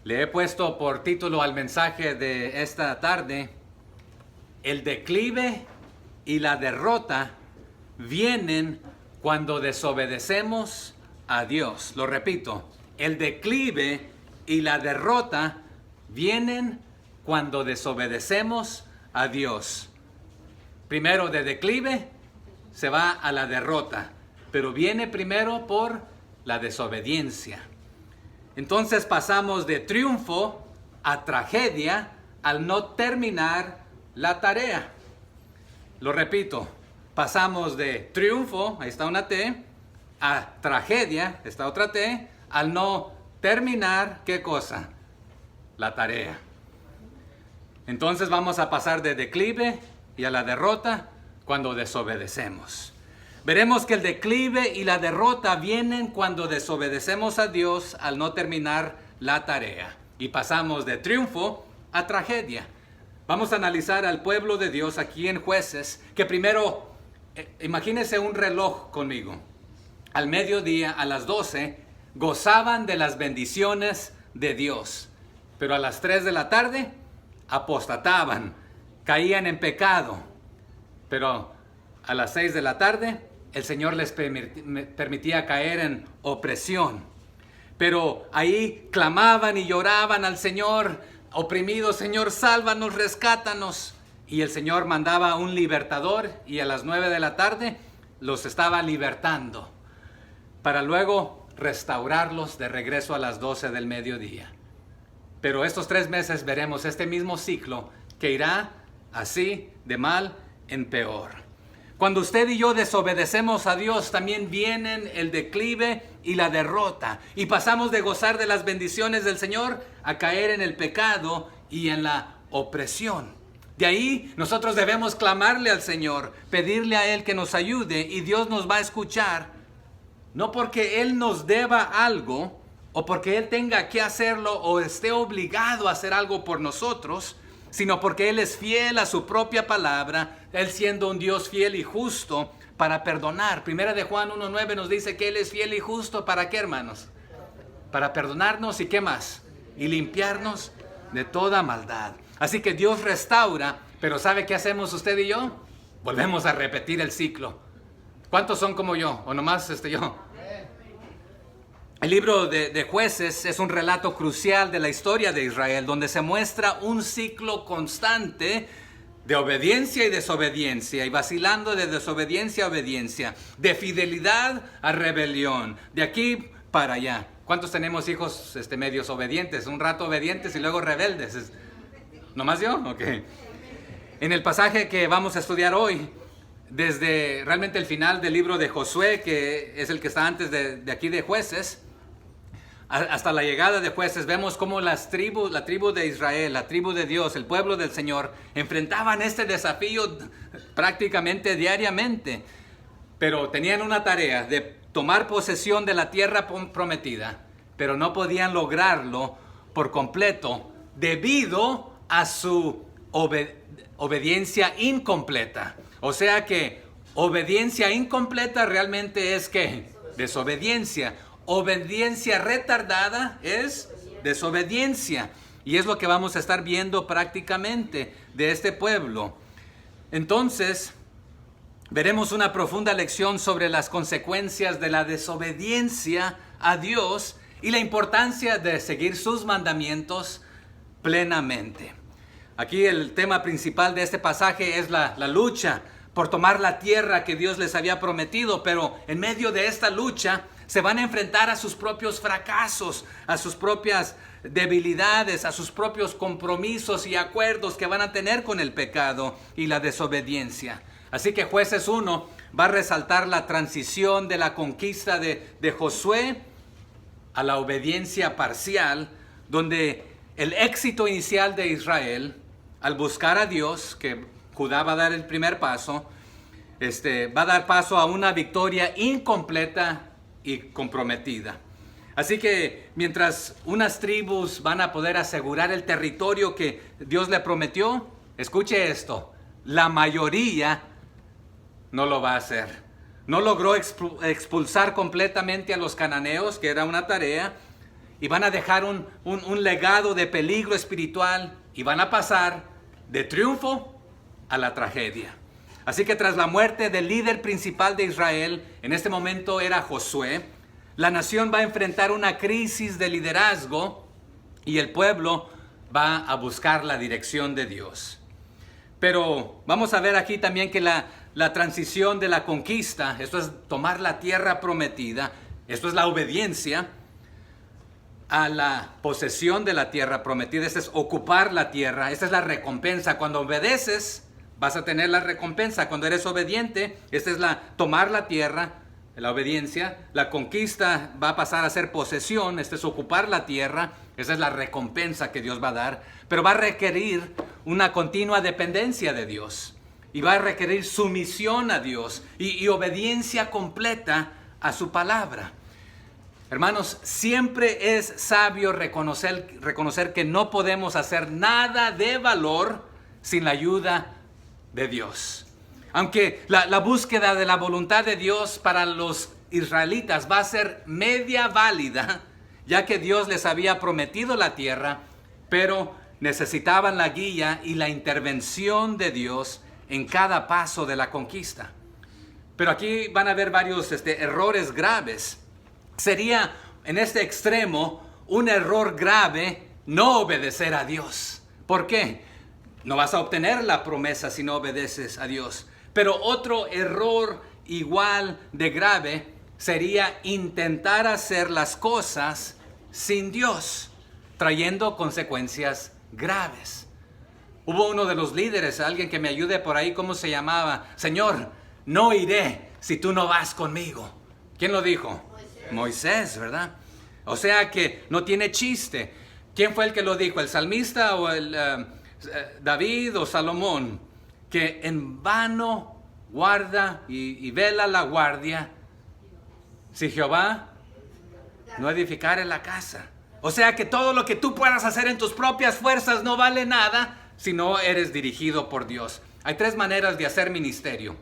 Le he puesto por título al mensaje de esta tarde: el declive y la derrota vienen cuando desobedecemos a Dios. Lo repito, el declive y la derrota vienen cuando desobedecemos a Dios. Primero de declive se va a la derrota, pero viene primero por la desobediencia. Entonces pasamos de triunfo a tragedia al no terminar la tarea. Lo repito, pasamos de triunfo, ahí está una T, a tragedia, esta otra T, al no terminar, ¿qué cosa? La tarea. Entonces vamos a pasar de declive y a la derrota cuando desobedecemos. Veremos que el declive y la derrota vienen cuando desobedecemos a Dios al no terminar la tarea. Y pasamos de triunfo a tragedia. Vamos a analizar al pueblo de Dios aquí en Jueces, que primero, imagínense un reloj conmigo. Al mediodía, a las 12, gozaban de las bendiciones de Dios. Pero a las 3 de la tarde, apostataban, caían en pecado. Pero a las 6 de la tarde, el Señor les permitía caer en opresión. Pero ahí clamaban y lloraban al Señor, oprimidos: Señor, sálvanos, rescátanos. Y el Señor mandaba un libertador, y a las 9 de la tarde los estaba libertando, para luego restaurarlos de regreso a las 12 del mediodía. Pero estos 3 meses veremos este mismo ciclo que irá así de mal en peor. Cuando usted y yo desobedecemos a Dios, también vienen el declive y la derrota. Y pasamos de gozar de las bendiciones del Señor a caer en el pecado y en la opresión. De ahí nosotros debemos clamarle al Señor, pedirle a Él que nos ayude, y Dios nos va a escuchar. No porque Él nos deba algo, o porque Él tenga que hacerlo, o esté obligado a hacer algo por nosotros, sino porque Él es fiel a su propia palabra, Él siendo un Dios fiel y justo para perdonar. Primera de Juan 1:9 nos dice que Él es fiel y justo. ¿Para qué, hermanos? Para perdonarnos, ¿y qué más? Y limpiarnos de toda maldad. Así que Dios restaura, pero ¿sabe qué hacemos usted y yo? Volvemos a repetir el ciclo. ¿Cuántos son como yo? ¿O nomás yo? El libro de Jueces es un relato crucial de la historia de Israel, donde se muestra un ciclo constante de obediencia y desobediencia, y vacilando de desobediencia a obediencia, de fidelidad a rebelión, de aquí para allá. ¿Cuántos tenemos hijos medios obedientes? Un rato obedientes y luego rebeldes. ¿Nomás yo? Ok. En el pasaje que vamos a estudiar hoy, desde realmente el final del libro de Josué, que es el que está antes de aquí de Jueces, hasta la llegada de Jueces, vemos cómo la tribu de Israel, la tribu de Dios, el pueblo del Señor, enfrentaban este desafío prácticamente diariamente. Pero tenían una tarea de tomar posesión de la tierra prometida, pero no podían lograrlo por completo debido a su obediencia incompleta. O sea que obediencia incompleta realmente es ¿qué? Desobediencia. Obediencia retardada es desobediencia. Y es lo que vamos a estar viendo prácticamente de este pueblo. Entonces, veremos una profunda lección sobre las consecuencias de la desobediencia a Dios y la importancia de seguir sus mandamientos plenamente. Aquí el tema principal de este pasaje es la lucha por tomar la tierra que Dios les había prometido, pero en medio de esta lucha se van a enfrentar a sus propios fracasos, a sus propias debilidades, a sus propios compromisos y acuerdos que van a tener con el pecado y la desobediencia. Así que Jueces 1 va a resaltar la transición de la conquista de Josué a la obediencia parcial, donde el éxito inicial de Israel, al buscar a Dios, que Judá va a dar el primer paso, va a dar paso a una victoria incompleta y comprometida. Así que mientras unas tribus van a poder asegurar el territorio que Dios le prometió, escuche esto, la mayoría no lo va a hacer. No logró expulsar completamente a los cananeos, que era una tarea, y van a dejar un legado de peligro espiritual y van a pasar de triunfo a la tragedia. Así que tras la muerte del líder principal de Israel, en este momento era Josué, la nación va a enfrentar una crisis de liderazgo y el pueblo va a buscar la dirección de Dios. Pero vamos a ver aquí también que la transición de la conquista, esto es tomar la tierra prometida, esto es la obediencia, a la posesión de la tierra prometida, esto es ocupar la tierra, esta es la recompensa. Cuando obedeces, vas a tener la recompensa. Cuando eres obediente, esta es tomar la tierra, la obediencia. La conquista va a pasar a ser posesión, esto es ocupar la tierra, esa es la recompensa que Dios va a dar. Pero va a requerir una continua dependencia de Dios. Y va a requerir sumisión a Dios y obediencia completa a su palabra. Hermanos, siempre es sabio reconocer que no podemos hacer nada de valor sin la ayuda de Dios. Aunque la búsqueda de la voluntad de Dios para los israelitas va a ser media válida, ya que Dios les había prometido la tierra, pero necesitaban la guía y la intervención de Dios en cada paso de la conquista. Pero aquí van a haber varios errores graves. Sería en este extremo un error grave no obedecer a Dios. ¿Por qué? No vas a obtener la promesa si no obedeces a Dios. Pero otro error igual de grave sería intentar hacer las cosas sin Dios, trayendo consecuencias graves. Hubo uno de los líderes, alguien que me ayude por ahí, ¿cómo se llamaba? Señor, no iré si tú no vas conmigo. ¿Quién lo dijo? Moisés, ¿verdad? O sea que no tiene chiste. ¿Quién fue el que lo dijo? ¿El salmista o David o Salomón? Que en vano guarda y vela la guardia si Jehová no edificare la casa. O sea que todo lo que tú puedas hacer en tus propias fuerzas no vale nada si no eres dirigido por Dios. Hay 3 maneras de hacer ministerio.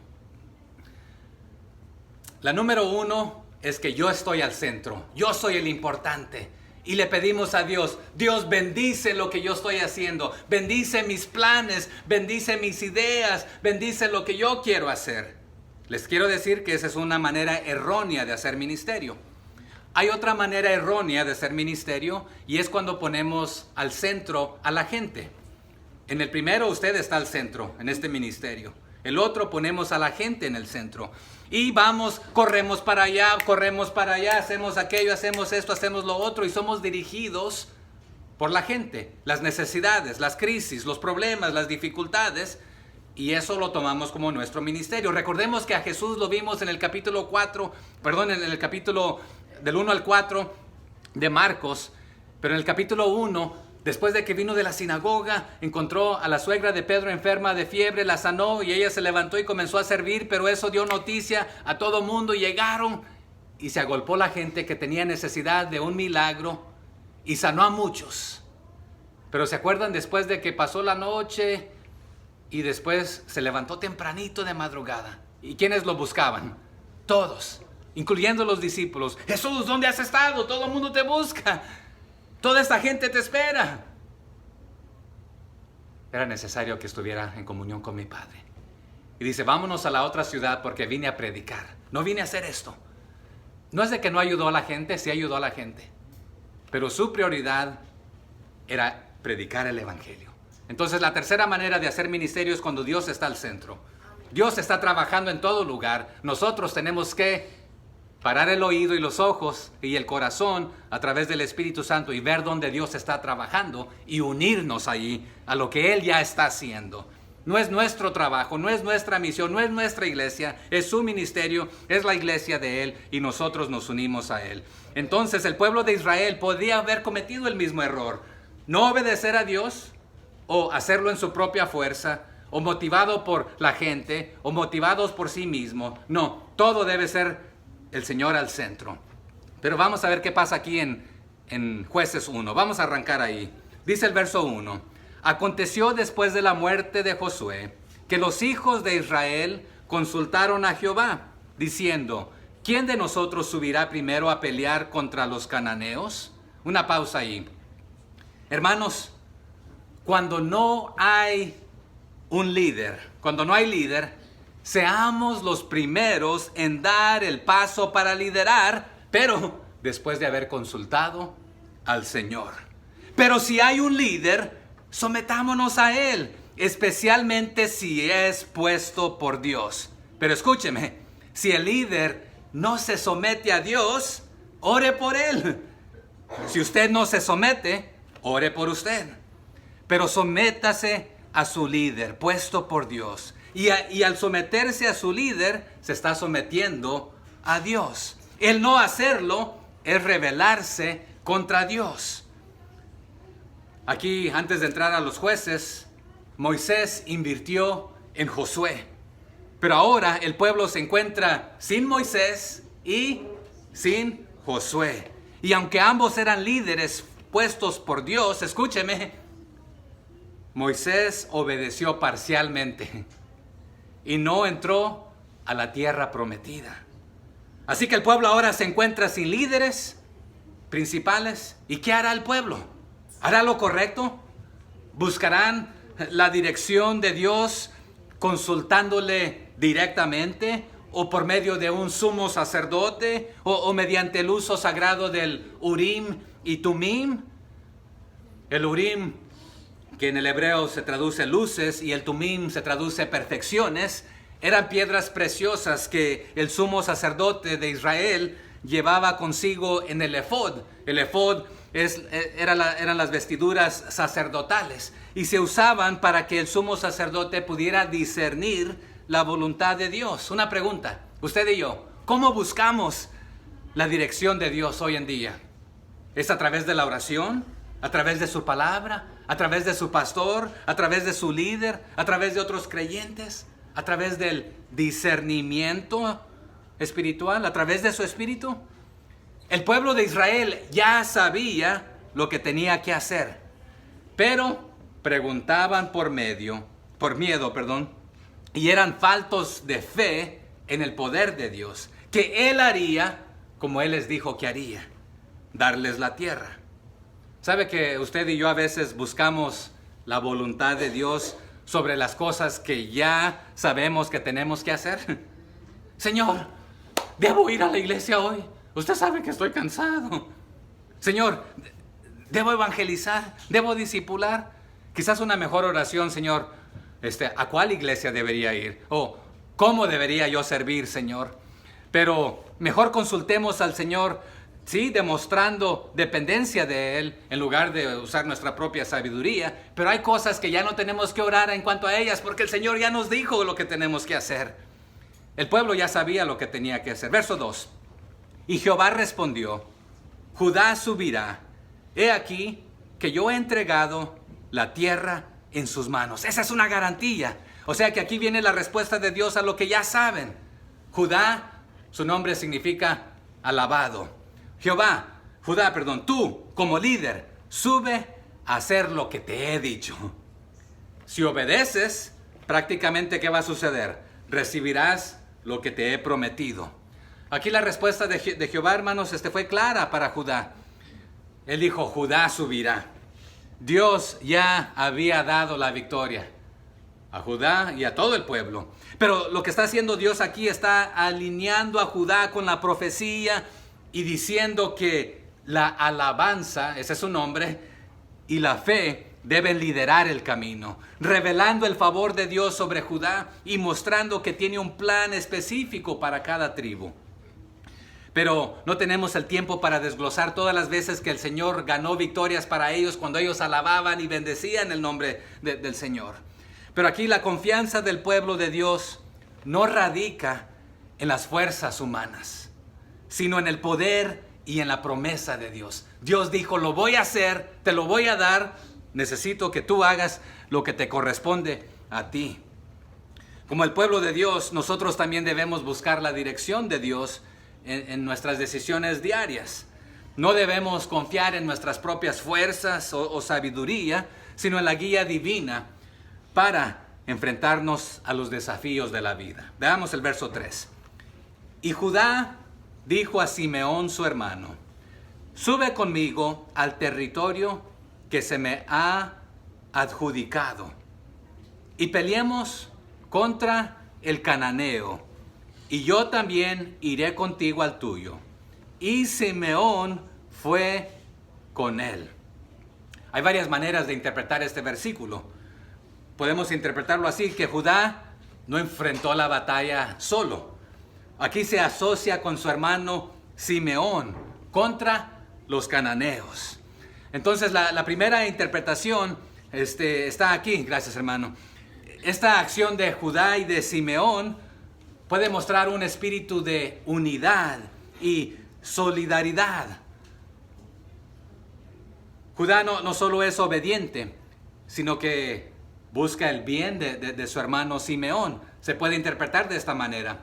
La número 1 es que yo estoy al centro, yo soy el importante. Y le pedimos a Dios, Dios bendice lo que yo estoy haciendo, bendice mis planes, bendice mis ideas, bendice lo que yo quiero hacer. Les quiero decir que esa es una manera errónea de hacer ministerio. Hay otra manera errónea de hacer ministerio y es cuando ponemos al centro a la gente. En el primero usted está al centro en este ministerio. El otro ponemos a la gente en el centro. Y vamos, corremos para allá, hacemos aquello, hacemos esto, hacemos lo otro y somos dirigidos por la gente, las necesidades, las crisis, los problemas, las dificultades, y eso lo tomamos como nuestro ministerio. Recordemos que a Jesús lo vimos en el capítulo en el capítulo del 1 al 4 de Marcos, pero en el capítulo 1, después de que vino de la sinagoga, encontró a la suegra de Pedro enferma de fiebre, la sanó y ella se levantó y comenzó a servir, pero eso dio noticia a todo mundo y llegaron y se agolpó la gente que tenía necesidad de un milagro y sanó a muchos. Pero ¿se acuerdan después de que pasó la noche y después se levantó tempranito de madrugada? ¿Y quiénes lo buscaban? Todos, incluyendo los discípulos. Jesús, ¿dónde has estado? Todo el mundo te busca. Toda esta gente te espera. Era necesario que estuviera en comunión con mi Padre. Y dice, vámonos a la otra ciudad porque vine a predicar. No vine a hacer esto. No es de que no ayudó a la gente, sí ayudó a la gente. Pero su prioridad era predicar el Evangelio. Entonces la tercera manera de hacer ministerio es cuando Dios está al centro. Dios está trabajando en todo lugar. Nosotros tenemos que parar el oído y los ojos y el corazón a través del Espíritu Santo y ver dónde Dios está trabajando y unirnos allí a lo que Él ya está haciendo. No es nuestro trabajo, no es nuestra misión, no es nuestra iglesia, es su ministerio, es la iglesia de Él y nosotros nos unimos a Él. Entonces el pueblo de Israel podía haber cometido el mismo error, no obedecer a Dios o hacerlo en su propia fuerza o motivado por la gente o motivados por sí mismo. No, todo debe ser el Señor al centro. Pero vamos a ver qué pasa aquí en Jueces 1. Vamos a arrancar ahí. Dice el verso 1. Aconteció después de la muerte de Josué que los hijos de Israel consultaron a Jehová, diciendo, ¿quién de nosotros subirá primero a pelear contra los cananeos? una pausa ahí. Hermanos, cuando no hay un líder, cuando no hay líder, seamos los primeros en dar el paso para liderar, pero después de haber consultado al Señor. Pero si hay un líder, sometámonos a él, especialmente si es puesto por Dios. Pero escúcheme, si el líder no se somete a Dios, ore por él. Si usted no se somete, ore por usted. Pero sométase a su líder, puesto por Dios. Y al someterse a su líder, se está sometiendo a Dios. El no hacerlo es rebelarse contra Dios. Aquí, antes de entrar a los jueces, Moisés invirtió en Josué. Pero ahora el pueblo se encuentra sin Moisés y sin Josué. Y aunque ambos eran líderes puestos por Dios, escúcheme, Moisés obedeció parcialmente y no entró a la tierra prometida. Así que el pueblo ahora se encuentra sin líderes principales. ¿Y qué hará el pueblo? ¿Hará lo correcto? ¿Buscarán la dirección de Dios consultándole directamente o por medio de un sumo sacerdote o mediante el uso sagrado del Urim y Tumim? El Urim, que en el hebreo se traduce luces, y el Tumim se traduce perfecciones, eran piedras preciosas que el sumo sacerdote de Israel llevaba consigo en el efod. El efod eran las vestiduras sacerdotales y se usaban para que el sumo sacerdote pudiera discernir la voluntad de Dios. Una pregunta, usted y yo, ¿cómo buscamos la dirección de Dios hoy en día? ¿Es a través de la oración? ¿A través de su palabra? ¿A través de su pastor? ¿A través de su líder? ¿A través de otros creyentes? ¿A través del discernimiento espiritual? ¿A través de su espíritu? El pueblo de Israel ya sabía lo que tenía que hacer, pero preguntaban por miedo, y eran faltos de fe en el poder de Dios, que Él haría como Él les dijo que haría, darles la tierra. ¿Sabe que usted y yo a veces buscamos la voluntad de Dios sobre las cosas que ya sabemos que tenemos que hacer? Señor, ¿debo ir a la iglesia hoy? Usted sabe que estoy cansado. Señor, ¿debo evangelizar? ¿Debo discipular? Quizás una mejor oración, Señor, ¿a cuál iglesia debería ir? O ¿cómo debería yo servir, Señor? Pero mejor consultemos al Señor, sí, demostrando dependencia de Él en lugar de usar nuestra propia sabiduría. Pero hay cosas que ya no tenemos que orar en cuanto a ellas, porque el Señor ya nos dijo lo que tenemos que hacer. El pueblo ya sabía lo que tenía que hacer. Verso 2. Y Jehová respondió: Judá subirá. He aquí que yo he entregado la tierra en sus manos. Esa es una garantía. O sea que aquí viene la respuesta de Dios a lo que ya saben. Judá, su nombre significa alabado. Judá, tú como líder, sube a hacer lo que te he dicho. Si obedeces, prácticamente ¿qué va a suceder? Recibirás lo que te he prometido. Aquí la respuesta de Jehová, hermanos, fue clara para Judá. Él dijo: Judá subirá. Dios ya había dado la victoria a Judá y a todo el pueblo. Pero lo que está haciendo Dios aquí está alineando a Judá con la profecía y diciendo que la alabanza, ese es su nombre, y la fe deben liderar el camino, revelando el favor de Dios sobre Judá y mostrando que tiene un plan específico para cada tribu. Pero no tenemos el tiempo para desglosar todas las veces que el Señor ganó victorias para ellos cuando ellos alababan y bendecían el nombre del Señor. Pero aquí la confianza del pueblo de Dios no radica en las fuerzas humanas, sino en el poder y en la promesa de Dios. Dios dijo: lo voy a hacer, te lo voy a dar, necesito que tú hagas lo que te corresponde a ti. Como el pueblo de Dios, nosotros también debemos buscar la dirección de Dios en nuestras decisiones diarias. No debemos confiar en nuestras propias fuerzas o sabiduría, sino en la guía divina para enfrentarnos a los desafíos de la vida. Veamos el verso 3. Y Judá dijo a Simeón su hermano: sube conmigo al territorio que se me ha adjudicado y peleemos contra el cananeo, y yo también iré contigo al tuyo. Y Simeón fue con él. Hay varias maneras de interpretar este versículo. Podemos interpretarlo así, que Judá no enfrentó la batalla solo. Aquí se asocia con su hermano Simeón contra los cananeos. Entonces la primera interpretación está aquí. Gracias, hermano. Esta acción de Judá y de Simeón puede mostrar un espíritu de unidad y solidaridad. Judá no solo es obediente, sino que busca el bien de su hermano Simeón. Se puede interpretar de esta manera.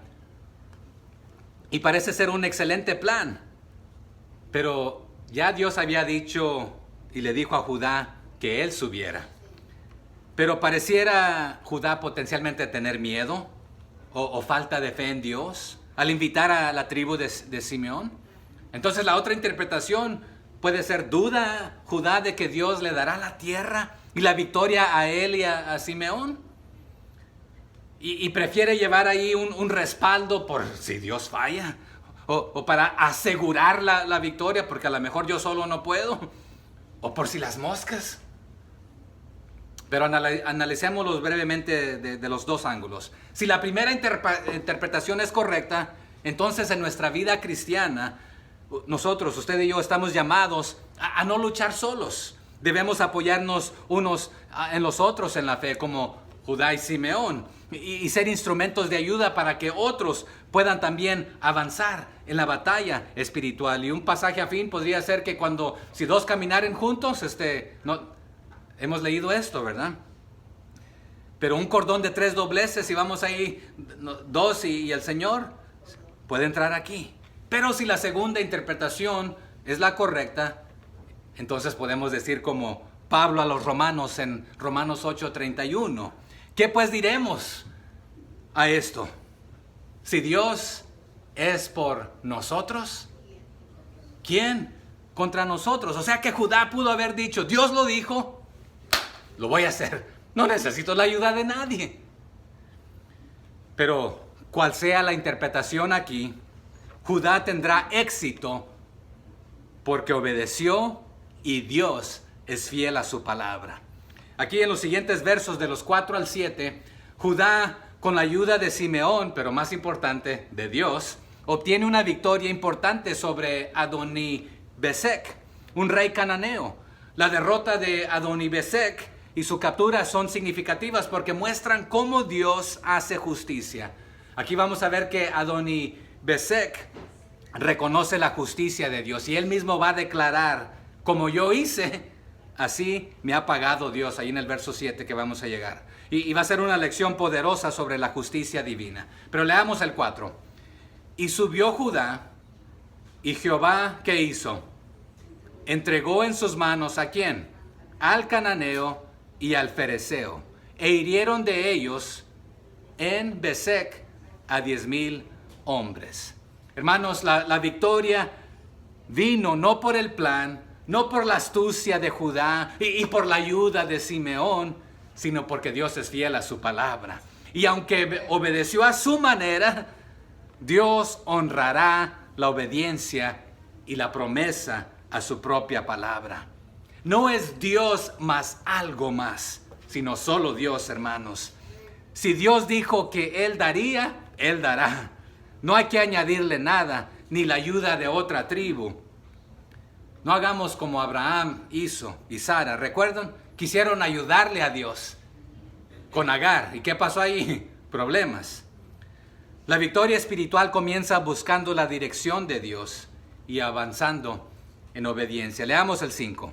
Y parece ser un excelente plan. Pero ya Dios había dicho y le dijo a Judá que él subiera. Pero pareciera Judá potencialmente tener miedo o falta de fe en Dios al invitar a la tribu de Simeón. Entonces la otra interpretación puede ser: duda Judá de que Dios le dará la tierra y la victoria a él y a Simeón. Y prefiere llevar ahí un respaldo por si Dios falla. O para asegurar la victoria, porque a lo mejor yo solo no puedo. O por si las moscas. Pero analicémoslos brevemente de los dos ángulos. Si la primera interpretación es correcta, entonces en nuestra vida cristiana, nosotros, usted y yo, estamos llamados a no luchar solos. Debemos apoyarnos unos en los otros en la fe, como Judá y Simeón, y ser instrumentos de ayuda para que otros puedan también avanzar en la batalla espiritual. Y un pasaje afín podría ser que si dos caminaren juntos, hemos leído esto, ¿verdad? Pero un cordón de 3 dobleces, si vamos ahí 2 y el Señor, puede entrar aquí. Pero si la segunda interpretación es la correcta, entonces podemos decir como Pablo a los romanos en Romanos 8:31. ¿Qué pues diremos a esto? Si Dios es por nosotros, ¿quién contra nosotros? O sea que Judá pudo haber dicho: Dios lo dijo, lo voy a hacer. No necesito la ayuda de nadie. Pero cual sea la interpretación aquí, Judá tendrá éxito porque obedeció y Dios es fiel a su palabra. Aquí en los siguientes versos de los 4 al 7, Judá, con la ayuda de Simeón, pero más importante, de Dios, obtiene una victoria importante sobre Adoni-Besec, un rey cananeo. La derrota de Adoni-Besec y su captura son significativas porque muestran cómo Dios hace justicia. Aquí vamos a ver que Adoni-Besec reconoce la justicia de Dios y él mismo va a declarar: como yo hice, así me ha pagado Dios, ahí en el verso 7 que vamos a llegar. Y va a ser una lección poderosa sobre la justicia divina. Pero leamos el 4. Y subió Judá, y Jehová, ¿qué hizo? Entregó en sus manos ¿a quién? Al cananeo y al fereceo, e hirieron de ellos en Besec a 10,000 hombres. Hermanos, la victoria vino no por el plan, no por la astucia de Judá y por la ayuda de Simeón, sino porque Dios es fiel a su palabra. Y aunque obedeció a su manera, Dios honrará la obediencia y la promesa a su propia palabra. No es Dios más algo más, sino solo Dios, hermanos. Si Dios dijo que Él daría, Él dará. No hay que añadirle nada, ni la ayuda de otra tribu. No hagamos como Abraham hizo y Sara. ¿Recuerdan? Quisieron ayudarle a Dios con Agar. ¿Y qué pasó ahí? Problemas. La victoria espiritual comienza buscando la dirección de Dios y avanzando en obediencia. Leamos el 5.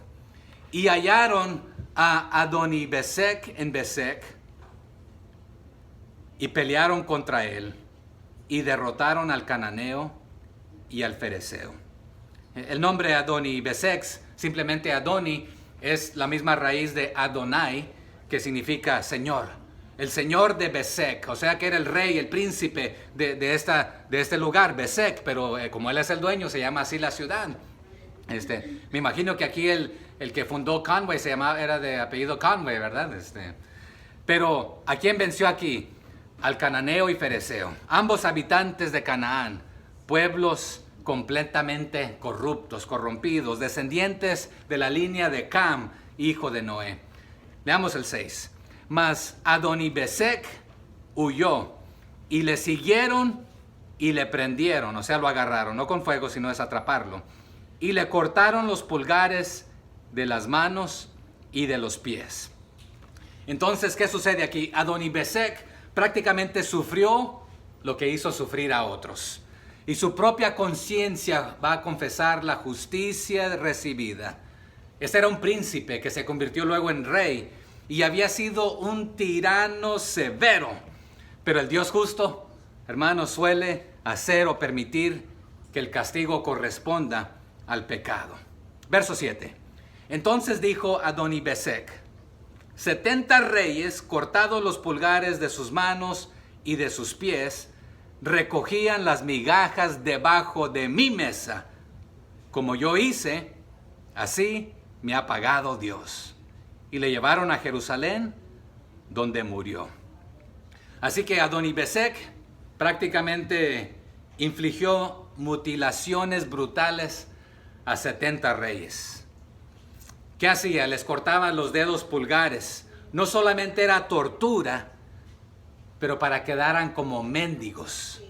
Y hallaron a Adoni-Besec en Besec y pelearon contra él y derrotaron al cananeo y al fereceo. El nombre Adoni-Besec, simplemente Adoni, es la misma raíz de Adonai, que significa Señor. El Señor de Besec, o sea que era el rey, el príncipe de este lugar, Besec, pero como él es el dueño, se llama así la ciudad. Me imagino que aquí el que fundó Conway era de apellido Conway, ¿verdad? Pero ¿a quién venció aquí? Al cananeo y fereceo, ambos habitantes de Canaán, pueblos completamente corruptos, corrompidos, descendientes de la línea de Cam, hijo de Noé. Veamos el 6. Mas Adonibesec huyó y le siguieron y le prendieron, o sea, lo agarraron, no con fuego, sino es atraparlo. Y le cortaron los pulgares de las manos y de los pies. Entonces, ¿qué sucede aquí? Adonibesec prácticamente sufrió lo que hizo sufrir a otros. Y su propia conciencia va a confesar la justicia recibida. Este era un príncipe que se convirtió luego en rey y había sido un tirano severo. Pero el Dios justo, hermanos, suele hacer o permitir que el castigo corresponda al pecado. Verso 7. Entonces dijo Adonibesec: 70 reyes, cortados los pulgares de sus manos y de sus pies, recogían las migajas debajo de mi mesa. Como yo hice, así me ha pagado Dios. Y le llevaron a Jerusalén, donde murió. Así que Adonibesec prácticamente infligió mutilaciones brutales a 70 reyes. ¿Qué hacía? Les cortaba los dedos pulgares. No solamente era tortura, pero para que quedaran como mendigos.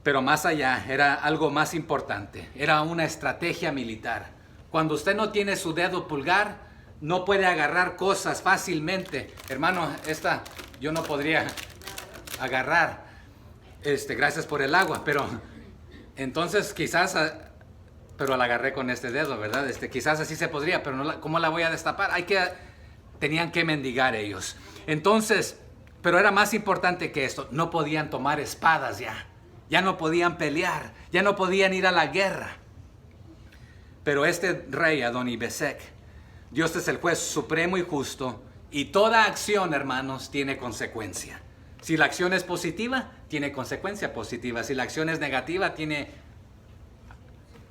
Pero más allá, era algo más importante. Era una estrategia militar. Cuando usted no tiene su dedo pulgar, no puede agarrar cosas fácilmente. Hermano, esta yo no podría agarrar. Gracias por el agua, pero entonces quizás... Pero la agarré con este dedo, ¿verdad? Quizás así se podría, pero no ¿cómo la voy a destapar? Tenían que mendigar ellos. Entonces, pero era más importante que esto. No podían tomar espadas ya. Ya no podían pelear. Ya no podían ir a la guerra. Pero este rey, Adonibesec, Dios es el juez supremo y justo. Y toda acción, hermanos, tiene consecuencia. Si la acción es positiva, tiene consecuencia positiva. Si la acción es negativa, tiene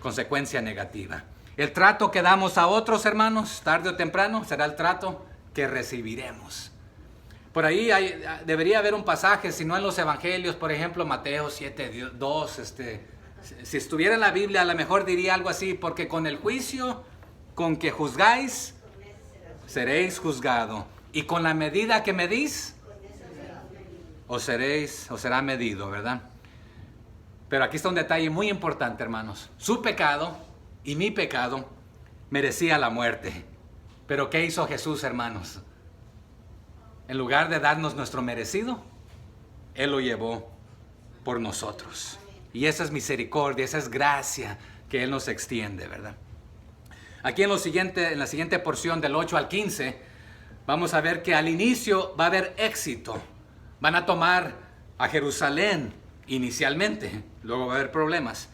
consecuencia negativa. El trato que damos a otros, hermanos, tarde o temprano, será el trato que recibiremos. Por ahí debería haber un pasaje, si no en los evangelios, por ejemplo, Mateo 7:2. Si estuviera en la Biblia, a lo mejor diría algo así: porque con el juicio con que juzgáis, seréis juzgado, y con la medida que medís, os será medido, ¿verdad? Pero aquí está un detalle muy importante, hermanos. Su pecado y mi pecado merecía la muerte. Pero ¿qué hizo Jesús, hermanos? En lugar de darnos nuestro merecido, Él lo llevó por nosotros. Y esa es misericordia, esa es gracia que Él nos extiende, ¿verdad? Aquí en la siguiente porción del 8 al 15, vamos a ver que al inicio va a haber éxito. Van a tomar a Jerusalén inicialmente, luego va a haber problemas,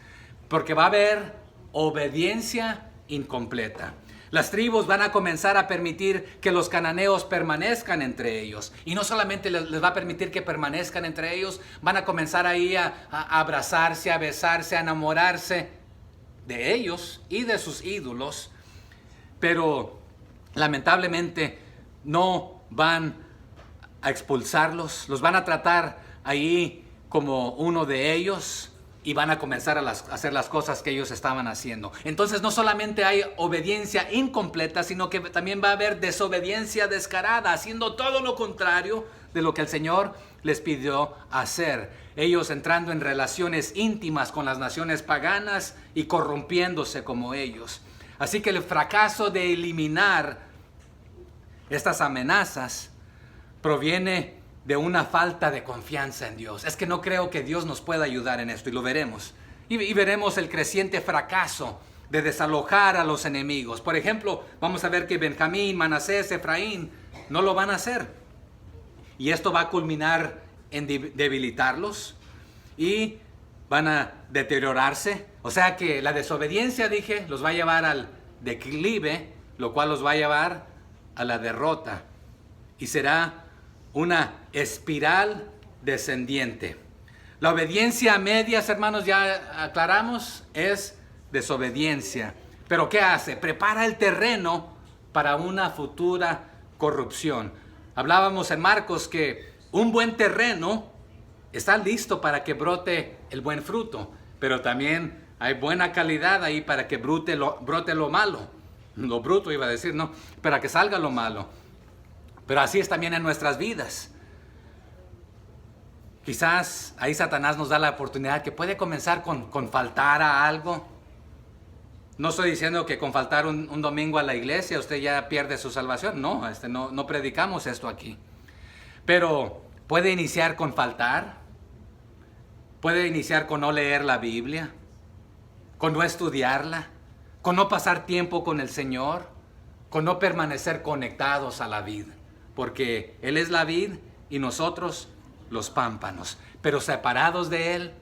porque va a haber obediencia incompleta. Las tribus van a comenzar a permitir que los cananeos permanezcan entre ellos, y no solamente les va a permitir que permanezcan entre ellos, van a comenzar ahí a abrazarse, a besarse, a enamorarse de ellos y de sus ídolos, pero lamentablemente no van a expulsarlos, los van a tratar ahí como uno de ellos y van a comenzar a hacer las cosas que ellos estaban haciendo. Entonces no solamente hay obediencia incompleta, sino que también va a haber desobediencia descarada, haciendo todo lo contrario de lo que el Señor les pidió hacer. Ellos entrando en relaciones íntimas con las naciones paganas y corrompiéndose como ellos. Así que el fracaso de eliminar estas amenazas proviene de una falta de confianza en Dios. Es que no creo que Dios nos pueda ayudar en esto, y lo veremos. Y veremos el creciente fracaso de desalojar a los enemigos. Por ejemplo, vamos a ver que Benjamín, Manasés, Efraín no lo van a hacer. Y esto va a culminar en debilitarlos y van a deteriorarse. O sea que la desobediencia, dije, los va a llevar al declive, lo cual los va a llevar a la derrota. Y será una espiral descendiente. La obediencia a medias, hermanos, ya aclaramos, es desobediencia. Pero ¿qué hace? Prepara el terreno para una futura corrupción. Hablábamos en Marcos que un buen terreno está listo para que brote el buen fruto, pero también hay buena calidad ahí para que brote lo malo. Lo bruto iba a decir, ¿no? Para que salga lo malo. Pero así es también en nuestras vidas. Quizás ahí Satanás nos da la oportunidad que puede comenzar con faltar a algo. No estoy diciendo que con faltar un domingo a la iglesia usted ya pierde su salvación. No, no predicamos esto aquí. Pero puede iniciar con faltar. Puede iniciar con no leer la Biblia. Con no estudiarla. Con no pasar tiempo con el Señor. Con no permanecer conectados a la vid. Porque Él es la vid y nosotros los pámpanos. Pero separados de Él,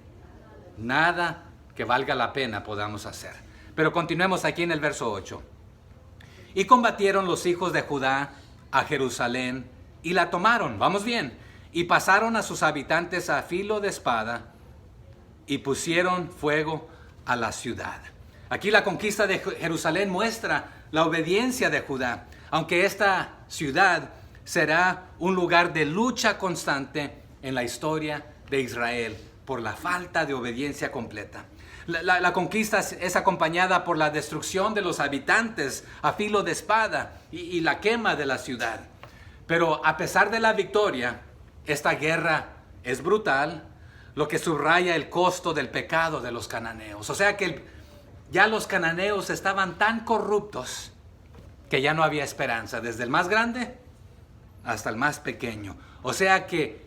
nada que valga la pena podamos hacer. Pero continuemos aquí en el verso 8. Y combatieron los hijos de Judá a Jerusalén y la tomaron. Vamos bien. Y pasaron a sus habitantes a filo de espada y pusieron fuego a la ciudad. Aquí la conquista de Jerusalén muestra la obediencia de Judá. Aunque esta ciudad será un lugar de lucha constante en la historia de Israel por la falta de obediencia completa. La conquista es acompañada por la destrucción de los habitantes a filo de espada y la quema de la ciudad. Pero a pesar de la victoria, esta guerra es brutal, lo que subraya el costo del pecado de los cananeos. O sea que ya los cananeos estaban tan corruptos que ya no había esperanza, desde el más grande hasta el más pequeño. O sea que,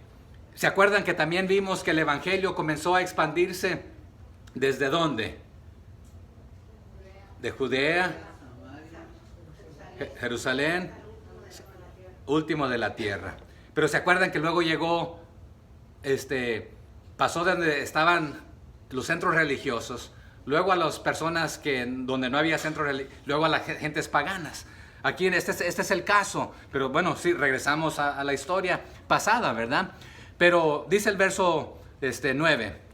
¿se acuerdan que también vimos que el evangelio comenzó a expandirse? ¿Desde dónde? De Judea, Jerusalén, último de la tierra. Pero ¿se acuerdan que luego llegó, pasó de donde estaban los centros religiosos, luego a las personas donde no había centros religiosos, luego a las gentes paganas? Aquí este es el caso, pero bueno, sí, regresamos a la historia pasada, ¿verdad? Pero dice el verso 9.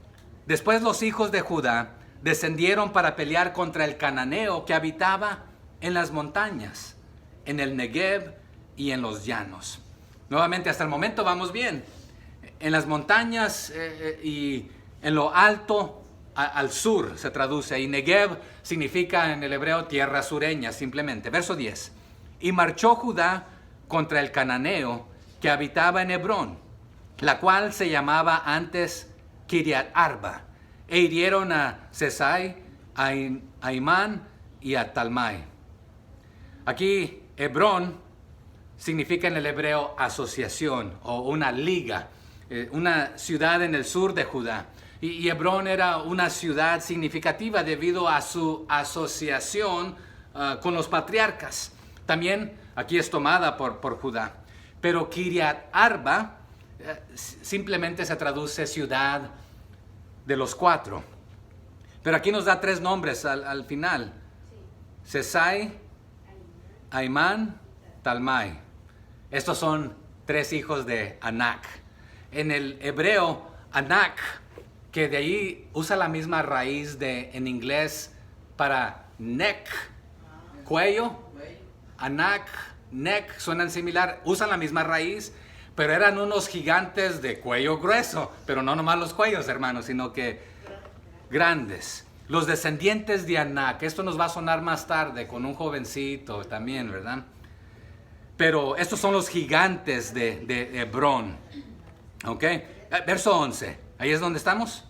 Después los hijos de Judá descendieron para pelear contra el cananeo que habitaba en las montañas, en el Negev y en los llanos. Nuevamente, hasta el momento vamos bien. En las montañas y en lo alto al sur se traduce. Y Negev significa en el hebreo tierra sureña, simplemente. Verso 10. Y marchó Judá contra el cananeo que habitaba en Hebrón, la cual se llamaba antes Kiriat Arba, e hirieron a Sesai, a Imán y a Talmai. Aquí Hebrón significa en el hebreo asociación o una liga, una ciudad en el sur de Judá. Y Hebrón era una ciudad significativa debido a su asociación con los patriarcas. También aquí es tomada por Judá. Pero Kiriat Arba simplemente se traduce ciudad de los cuatro. Pero aquí nos da tres nombres al final. Sesai, Aimán, Talmai. Estos son tres hijos de Anak. En el hebreo, Anak, que de ahí usa la misma raíz en inglés para neck, cuello. Anak, neck, suenan similar, usan la misma raíz, pero eran unos gigantes de cuello grueso, pero no nomás los cuellos, hermanos, sino que grandes. Los descendientes de Anak, esto nos va a sonar más tarde con un jovencito también, ¿verdad? Pero estos son los gigantes de Hebrón. ¿Ok? Verso 11, ¿ahí es donde estamos?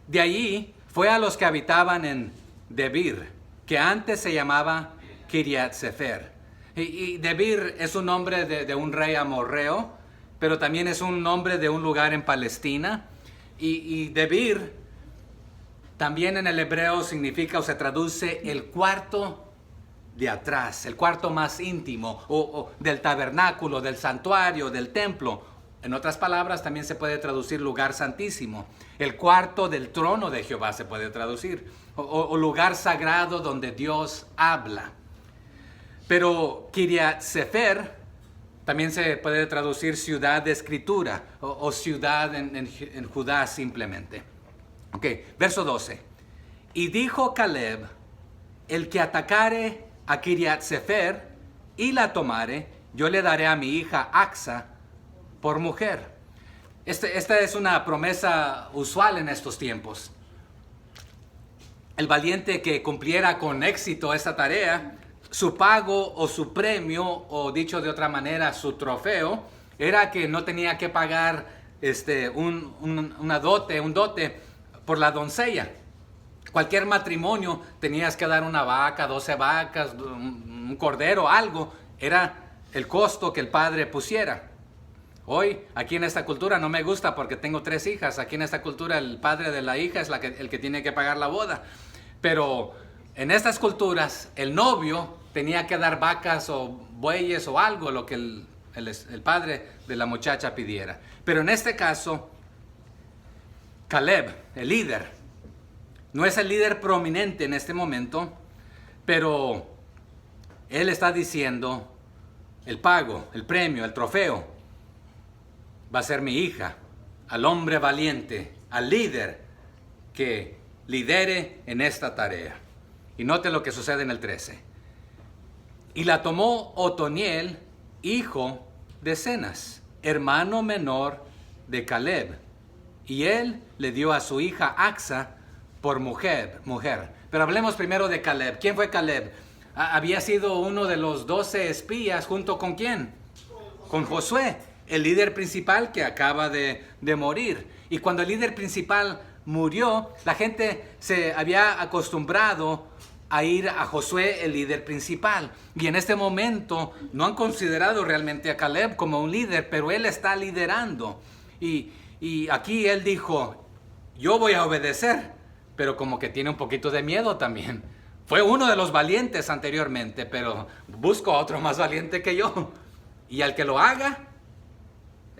De allí fue a los que habitaban en Debir, que antes se llamaba Kiriat Sefer. Y Debir es un nombre de un rey amorreo, pero también es un nombre de un lugar en Palestina. Y Debir también en el hebreo significa o se traduce el cuarto de atrás, el cuarto más íntimo, o del tabernáculo, del santuario, del templo. En otras palabras, también se puede traducir lugar santísimo. El cuarto del trono de Jehová se puede traducir, o lugar sagrado donde Dios habla. Pero Kiriat Sefer también se puede traducir ciudad de escritura o ciudad en Judá simplemente. Ok, verso 12. Y dijo Caleb, el que atacare a Kiriat Sefer y la tomare, yo le daré a mi hija Axa por mujer. Esta es una promesa usual en estos tiempos. El valiente que cumpliera con éxito esta tarea, su pago o su premio, o dicho de otra manera, su trofeo, era que no tenía que pagar un dote por la doncella. Cualquier matrimonio tenías que dar una vaca, 12 vacas, un cordero, algo. Era el costo que el padre pusiera. Hoy, aquí en esta cultura, no me gusta porque tengo 3 hijas. Aquí en esta cultura el padre de la hija es el que tiene que pagar la boda. Pero en estas culturas el novio tenía que dar vacas o bueyes o algo, lo que el padre de la muchacha pidiera. Pero en este caso, Caleb, el líder, no es el líder prominente en este momento, pero él está diciendo, el pago, el premio, el trofeo, va a ser mi hija, al hombre valiente, al líder que lidere en esta tarea. Y note lo que sucede en el 13. Y la tomó Otoniel, hijo de Cenas, hermano menor de Caleb, y él le dio a su hija Axa por mujer. Pero hablemos primero de Caleb. ¿Quién fue Caleb? Había sido uno de los 12 espías, ¿junto con quién? Con Josué, el líder principal que acaba de morir. Y cuando el líder principal murió, la gente se había acostumbrado a ir a Josué, el líder principal. Y en este momento no han considerado realmente a Caleb como un líder, pero él está liderando. Y aquí él dijo, yo voy a obedecer, pero como que tiene un poquito de miedo también. Fue uno de los valientes anteriormente, pero busco a otro más valiente que yo. Y al que lo haga,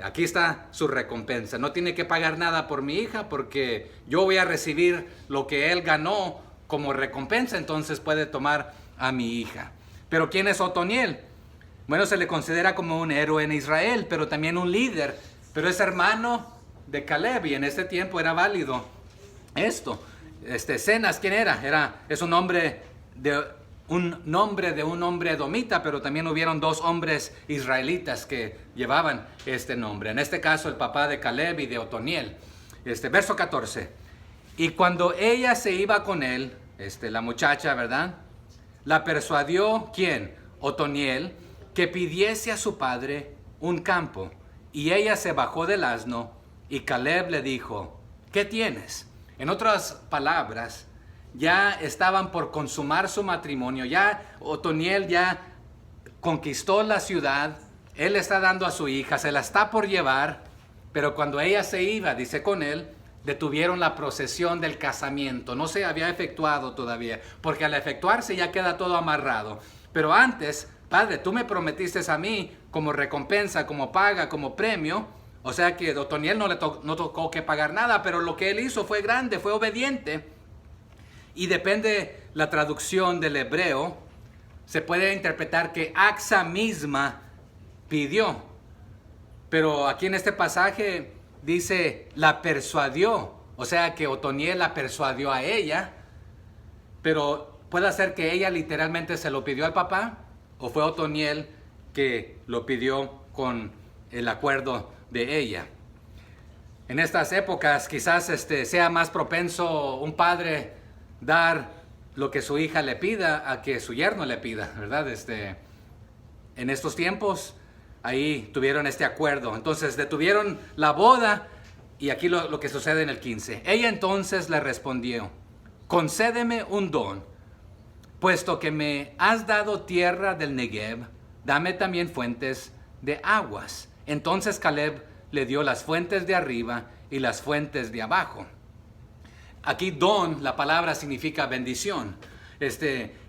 aquí está su recompensa. No tiene que pagar nada por mi hija porque yo voy a recibir lo que él ganó como recompensa, entonces puede tomar a mi hija. Pero ¿quién es Otoniel? Bueno, se le considera como un héroe en Israel, pero también un líder. Pero es hermano de Caleb y en este tiempo era válido esto. Cenas, ¿quién era? Es un nombre de un hombre edomita, pero también hubieron 2 hombres israelitas que llevaban este nombre. En este caso, el papá de Caleb y de Otoniel. Verso 14. Y cuando ella se iba con él, la muchacha, ¿verdad? La persuadió, ¿quién? Otoniel, que pidiese a su padre un campo. Y ella se bajó del asno y Caleb le dijo, ¿qué tienes? En otras palabras, ya estaban por consumar su matrimonio. Ya Otoniel ya conquistó la ciudad. Él está dando a su hija, se la está por llevar. Pero cuando ella se iba, dice con él, detuvieron la procesión del casamiento. No se había efectuado todavía, porque al efectuarse ya queda todo amarrado. Pero antes, padre, tú me prometiste a mí como recompensa, como paga, como premio. O sea que a Otoniel no tocó que pagar nada, pero lo que él hizo fue grande, fue obediente. Y depende la traducción del hebreo, se puede interpretar que Axa misma pidió. Pero aquí en este pasaje dice, la persuadió. O sea que Otoniel la persuadió a ella. Pero puede ser que ella literalmente se lo pidió al papá, o fue Otoniel que lo pidió con el acuerdo de ella. En estas épocas quizás sea más propenso un padre dar lo que su hija le pida a que su yerno le pida, ¿verdad? En estos tiempos ahí tuvieron este acuerdo. Entonces detuvieron la boda y aquí lo que sucede en el 15. Ella entonces le respondió, concédeme un don, puesto que me has dado tierra del Negev, dame también fuentes de aguas. Entonces Caleb le dio las fuentes de arriba y las fuentes de abajo. Aquí don, la palabra significa bendición.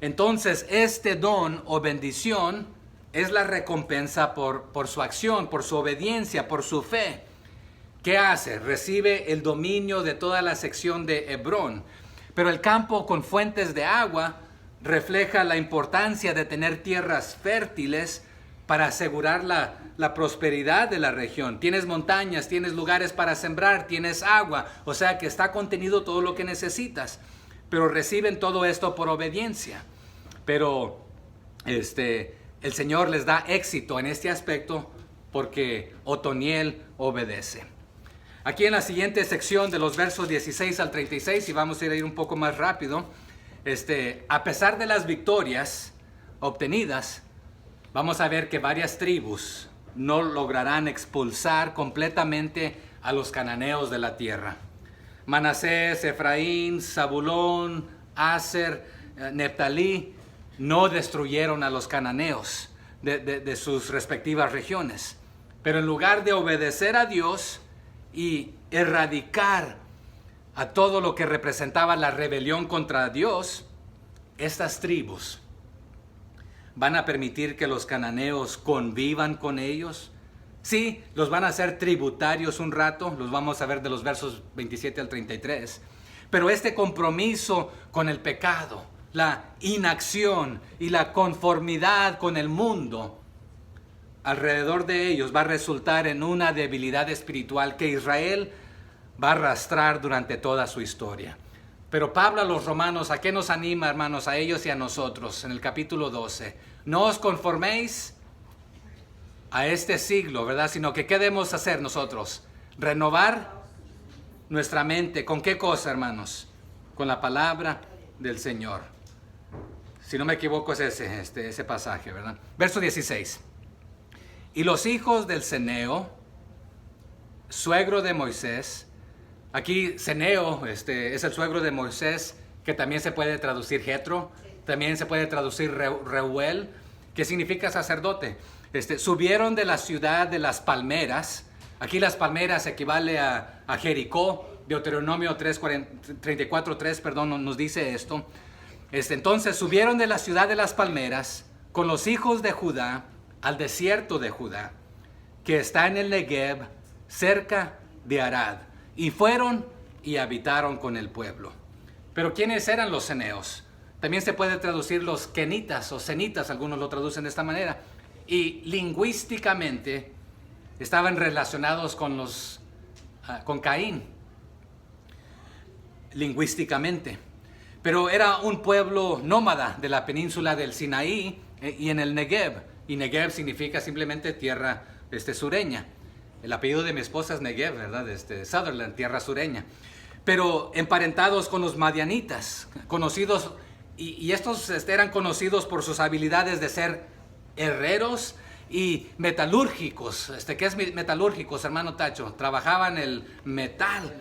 Entonces este don o bendición es la recompensa por su acción, por su obediencia, por su fe. ¿Qué hace? Recibe el dominio de toda la sección de Hebrón. Pero el campo con fuentes de agua refleja la importancia de tener tierras fértiles para asegurar la prosperidad de la región. Tienes montañas, tienes lugares para sembrar, tienes agua, o sea que está contenido todo lo que necesitas. pero reciben todo esto por obediencia. Pero el Señor les da éxito en este aspecto porque Otoniel obedece. Aquí en la siguiente sección de los versos 16 al 36, y vamos a ir un poco más rápido, a pesar de las victorias obtenidas, vamos a ver que varias tribus no lograrán expulsar completamente a los cananeos de la tierra. Manasés, Efraín, Zabulón, Aser, Neftalí no destruyeron a los cananeos de sus respectivas regiones. Pero en lugar de obedecer a Dios y erradicar a todo lo que representaba la rebelión contra Dios, estas tribus van a permitir que los cananeos convivan con ellos. Sí, los van a hacer tributarios un rato, los vamos a ver de los versos 27 al 33. Pero este compromiso con el pecado, la inacción y la conformidad con el mundo alrededor de ellos va a resultar en una debilidad espiritual que Israel va a arrastrar durante toda su historia. Pero Pablo a los romanos, ¿a qué nos anima, hermanos? A ellos y a nosotros, en el capítulo 12. No os conforméis a este siglo, ¿verdad? Sino que ¿qué debemos hacer nosotros? Renovar nuestra mente. ¿Con qué cosa, hermanos? Con la palabra del Señor. Si no me equivoco es ese pasaje, ¿verdad? Verso 16. Y los hijos del Ceneo, suegro de Moisés. Aquí Ceneo es el suegro de Moisés, que también se puede traducir Jetro, también se puede traducir Reuel, que significa sacerdote. Subieron de la ciudad de las palmeras. Aquí las palmeras equivale a Jericó. Deuteronomio 34:3, perdón, nos dice esto. Entonces subieron de la ciudad de las palmeras con los hijos de Judá al desierto de Judá, que está en el Negev, cerca de Arad. Y fueron y habitaron con el pueblo. Pero ¿quiénes eran los ceneos? También se puede traducir los kenitas o cenitas, algunos lo traducen de esta manera. Y lingüísticamente estaban relacionados con Caín. Lingüísticamente. Pero era un pueblo nómada de la península del Sinaí y en el Negev. Y Negev significa simplemente tierra sureña. El apellido de mi esposa es Negev, ¿verdad? Sutherland, tierra sureña. Pero emparentados con los madianitas, conocidos, y estos eran conocidos por sus habilidades de ser herreros y metalúrgicos. ¿Qué es metalúrgicos, hermano Tacho? Trabajaban el metal.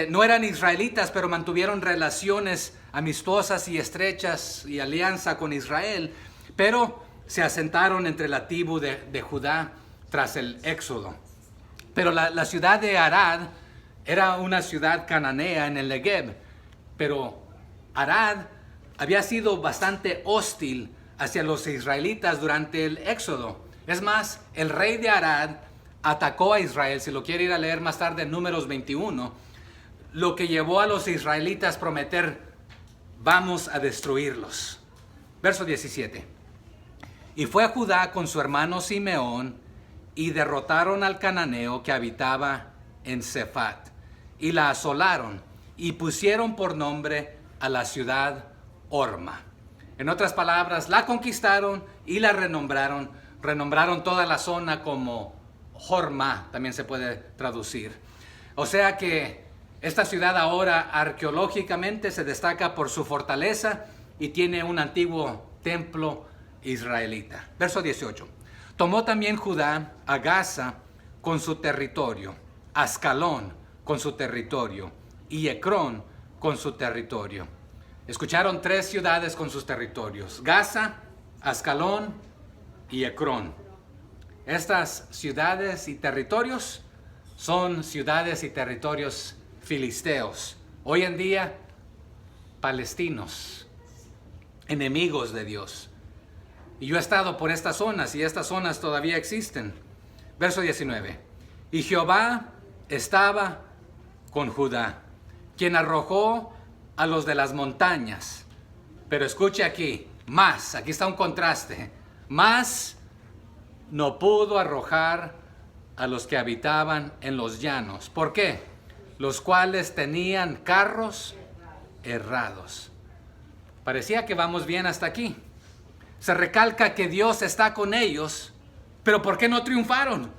No eran israelitas, pero mantuvieron relaciones amistosas y estrechas y alianza con Israel, pero se asentaron entre la tribu de Judá tras el éxodo. Pero la ciudad de Arad era una ciudad cananea en el Negev, pero Arad había sido bastante hostil hacia los israelitas durante el éxodo. Es más, el rey de Arad atacó a Israel, si lo quiere ir a leer más tarde en Números 21, lo que llevó a los israelitas a prometer, vamos a destruirlos. Verso 17. Y fue a Judá con su hermano Simeón, y derrotaron al cananeo que habitaba en Sefat, y la asolaron, y pusieron por nombre a la ciudad Horma. En otras palabras, la conquistaron y la renombraron toda la zona como Horma, también se puede traducir. O sea que esta ciudad ahora arqueológicamente se destaca por su fortaleza y tiene un antiguo templo israelita. Verso 18. Tomó también Judá a Gaza con su territorio, Ascalón con su territorio y Ecrón con su territorio. Escucharon 3 ciudades con sus territorios: Gaza, Ascalón y Ecrón. Estas ciudades y territorios son ciudades y territorios filisteos. Hoy en día, palestinos, enemigos de Dios. Y yo he estado por estas zonas y estas zonas todavía existen. Verso 19. Y Jehová estaba con Judá, quien arrojó a los de las montañas. Pero escuche aquí está un contraste. Más no pudo arrojar a los que habitaban en los llanos. ¿Por qué? Los cuales tenían carros errados. Parecía que vamos bien hasta aquí. Se recalca que Dios está con ellos, pero ¿por qué no triunfaron?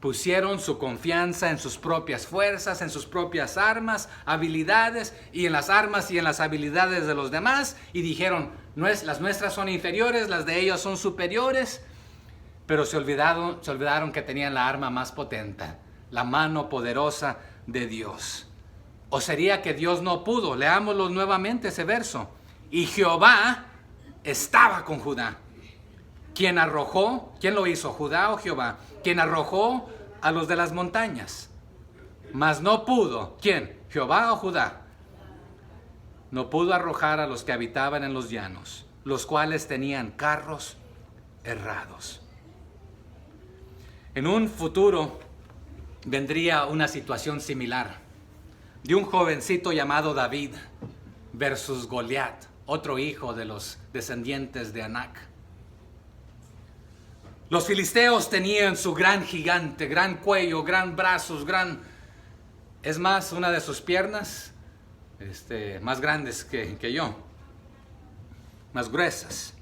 Pusieron su confianza en sus propias fuerzas, en sus propias armas, habilidades, y en las armas y en las habilidades de los demás, y dijeron, las nuestras son inferiores, las de ellos son superiores, pero se olvidaron que tenían la arma más potente, la mano poderosa de Dios. ¿O sería que Dios no pudo? Leámoslo nuevamente ese verso. Y Jehová estaba con Judá. ¿Quién lo hizo? ¿Judá o Jehová? Quien arrojó a los de las montañas. Mas no pudo. ¿Quién? ¿Jehová o Judá? No pudo arrojar a los que habitaban en los llanos, los cuales tenían carros errados. En un futuro vendría una situación similar, de un jovencito llamado David versus Goliat, otro hijo de los descendientes de Anac. Los filisteos tenían su gran gigante, gran cuello, gran brazos, es más, una de sus piernas, más grandes que yo, más gruesas.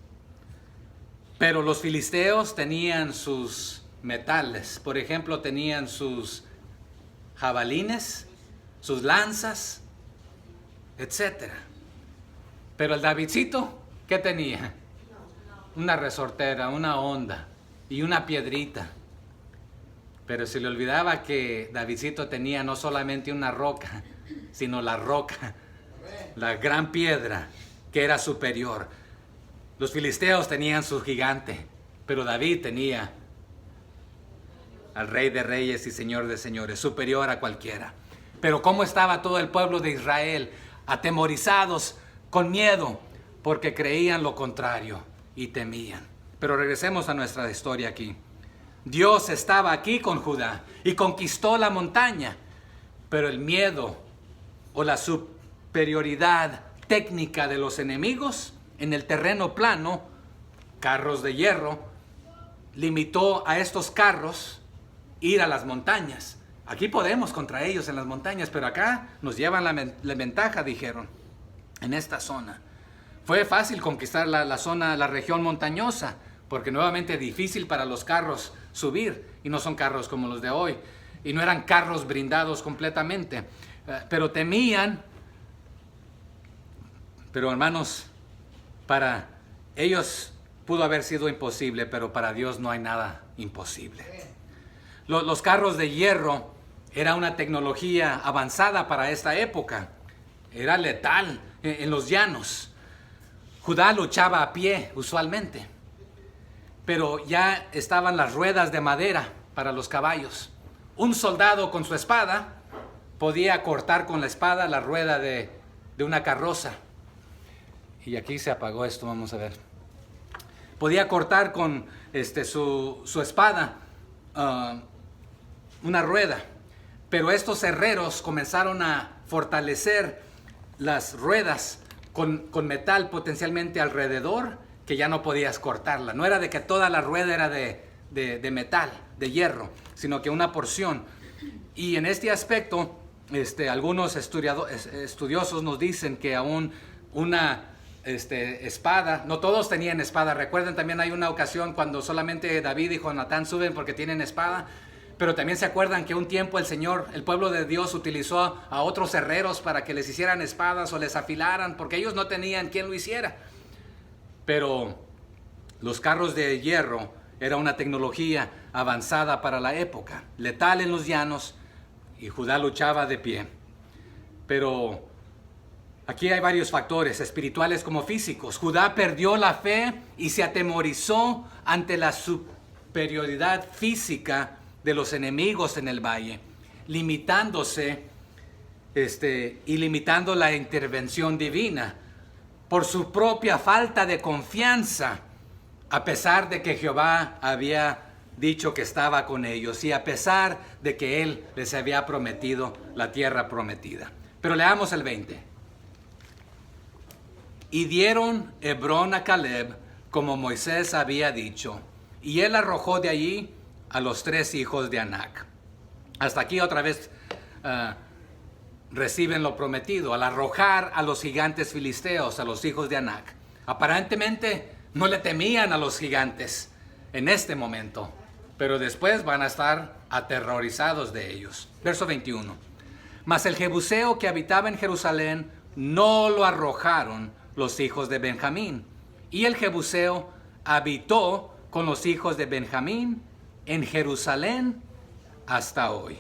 Pero los filisteos tenían sus metales, por ejemplo, tenían sus jabalines, sus lanzas, etc. Pero el Davidcito, ¿qué tenía? Una resortera, una honda y una piedrita. Pero se le olvidaba que Davidcito tenía no solamente una roca, sino la roca, la gran piedra que era superior. Los filisteos tenían su gigante, pero David tenía al Rey de Reyes y Señor de Señores, superior a cualquiera. Pero ¿cómo estaba todo el pueblo de Israel? Atemorizados, con miedo, porque creían lo contrario y temían. Pero regresemos a nuestra historia aquí. Dios estaba aquí con Judá y conquistó la montaña, pero el miedo o la superioridad técnica de los enemigos en el terreno plano, carros de hierro, limitó a estos carros ir a las montañas. Aquí podemos contra ellos en las montañas, pero acá nos llevan la ventaja, dijeron, en esta zona. Fue fácil conquistar la zona, la región montañosa, porque nuevamente difícil para los carros subir, y no son carros como los de hoy, y no eran carros blindados completamente, pero temían. Pero hermanos, para ellos pudo haber sido imposible, pero para Dios no hay nada imposible. Los carros de hierro era una tecnología avanzada para esta época, era letal en los llanos. Judá luchaba a pie usualmente, pero ya estaban las ruedas de madera para los caballos. Un soldado con su espada podía cortar con la espada la rueda de una carroza. Y aquí se apagó esto, vamos a ver. Podía cortar con su espada una rueda. Pero estos herreros comenzaron a fortalecer las ruedas con metal potencialmente alrededor, que ya no podías cortarla. No era de que toda la rueda era de metal, de hierro, sino que una porción. Y en este aspecto, algunos estudiosos nos dicen que aún una espada, no todos tenían espada. Recuerden, también hay una ocasión cuando solamente David y Jonatán suben porque tienen espada. Pero también se acuerdan que un tiempo el pueblo de Dios utilizó a otros herreros para que les hicieran espadas o les afilaran, porque ellos no tenían quien lo hiciera. Pero los carros de hierro era una tecnología avanzada para la época, letal en los llanos, y Judá luchaba de pie. Pero aquí hay varios factores, espirituales como físicos. Judá perdió la fe y se atemorizó ante la superioridad física de los enemigos en el valle, limitándose y limitando la intervención divina por su propia falta de confianza, a pesar de que Jehová había dicho que estaba con ellos y a pesar de que Él les había prometido la tierra prometida. Pero leamos el 20. Y dieron Hebrón a Caleb, como Moisés había dicho, y él arrojó de allí a los 3 hijos de Anac. Hasta aquí otra vez reciben lo prometido al arrojar a los gigantes filisteos, a los hijos de Anac. Aparentemente no le temían a los gigantes en este momento, pero después van a estar aterrorizados de ellos. Verso 21. Mas el jebuseo que habitaba en Jerusalén no lo arrojaron los hijos de Benjamín. Y el jebuseo habitó con los hijos de Benjamín en Jerusalén hasta hoy.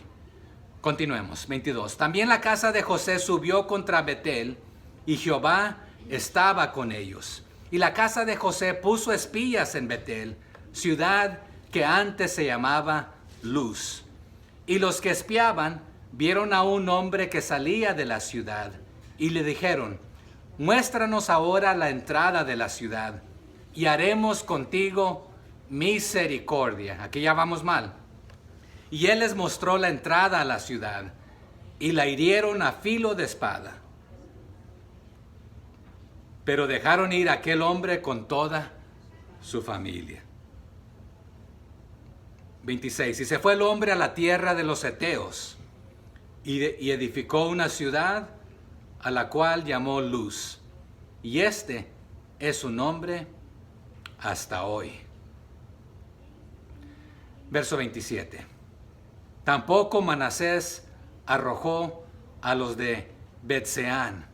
Continuemos, 22. También la casa de José subió contra Betel, y Jehová estaba con ellos. Y la casa de José puso espías en Betel, ciudad que antes se llamaba Luz. Y los que espiaban vieron a un hombre que salía de la ciudad, y le dijeron: muéstranos ahora la entrada de la ciudad, y haremos contigo misericordia. Aquí ya vamos mal. Y él les mostró la entrada a la ciudad, y la hirieron a filo de espada. Pero dejaron ir a aquel hombre con toda su familia. 26. Y se fue el hombre a la tierra de los heteos, y edificó una ciudad a la cual llamó Luz. Y este es su nombre hasta hoy. Verso 27. Tampoco Manasés arrojó a los de Betseán,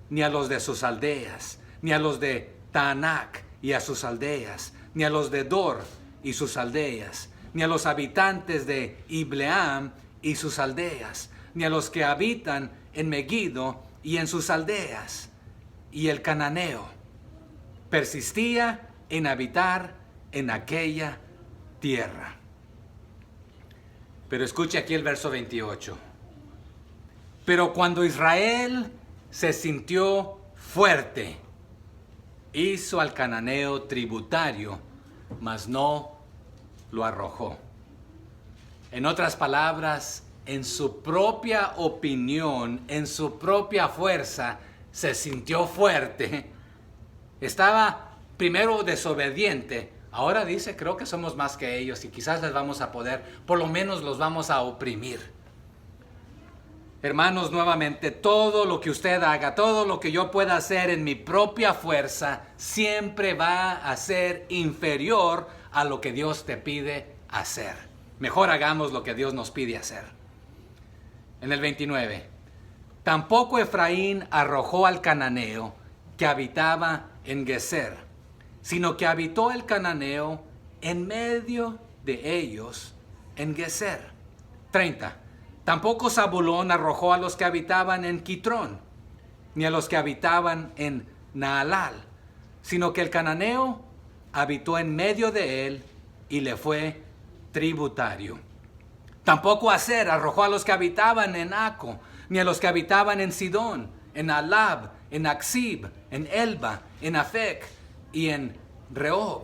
ni a los de sus aldeas, ni a los de Taanac y a sus aldeas, ni a los de Dor y sus aldeas, ni a los habitantes de Ibleam y sus aldeas, ni a los que habitan en Megiddo y en sus aldeas. Y el cananeo persistía en habitar en aquella tierra. Pero escuche aquí el verso 28. Pero cuando Israel se sintió fuerte, hizo al cananeo tributario, mas no lo arrojó. En otras palabras, en su propia opinión, en su propia fuerza, se sintió fuerte. Estaba primero desobediente. Ahora dice: creo que somos más que ellos y quizás les vamos a poder, por lo menos los vamos a oprimir. Hermanos, nuevamente, todo lo que usted haga, todo lo que yo pueda hacer en mi propia fuerza, siempre va a ser inferior a lo que Dios te pide hacer. Mejor hagamos lo que Dios nos pide hacer. En el 29. Tampoco Efraín arrojó al cananeo que habitaba en Geser, sino que habitó el cananeo en medio de ellos en Geser. 30. Tampoco Zabulón arrojó a los que habitaban en Quitrón, ni a los que habitaban en Naalal, sino que el cananeo habitó en medio de él y le fue tributario. Tampoco Aser arrojó a los que habitaban en Aco, ni a los que habitaban en Sidón, en Alab, en Aksib, en Elba, en Afec y en Rehob.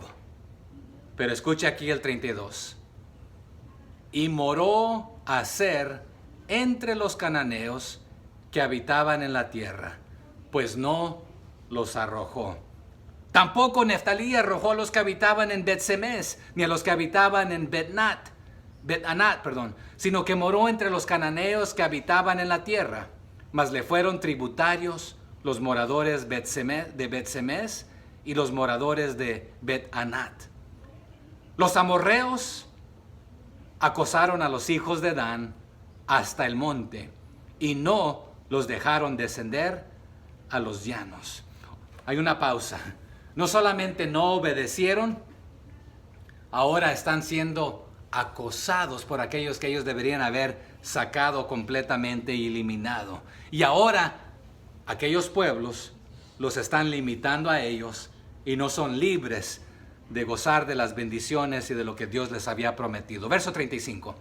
Pero escucha aquí el 32. Y moró Aser entre los cananeos que habitaban en la tierra, pues no los arrojó. Tampoco Neftalí arrojó a los que habitaban en Bet-Semes, ni a los que habitaban en Bet-Anat, sino que moró entre los cananeos que habitaban en la tierra, mas le fueron tributarios los moradores de Bet-Semes y los moradores de Bet-Anat. Los amorreos acosaron a los hijos de Dan hasta el monte y no los dejaron descender a los llanos. Hay una pausa. No solamente no obedecieron, ahora están siendo acosados por aquellos que ellos deberían haber sacado completamente y eliminado. Y ahora aquellos pueblos los están limitando a ellos y no son libres de gozar de las bendiciones y de lo que Dios les había prometido. Verso 35.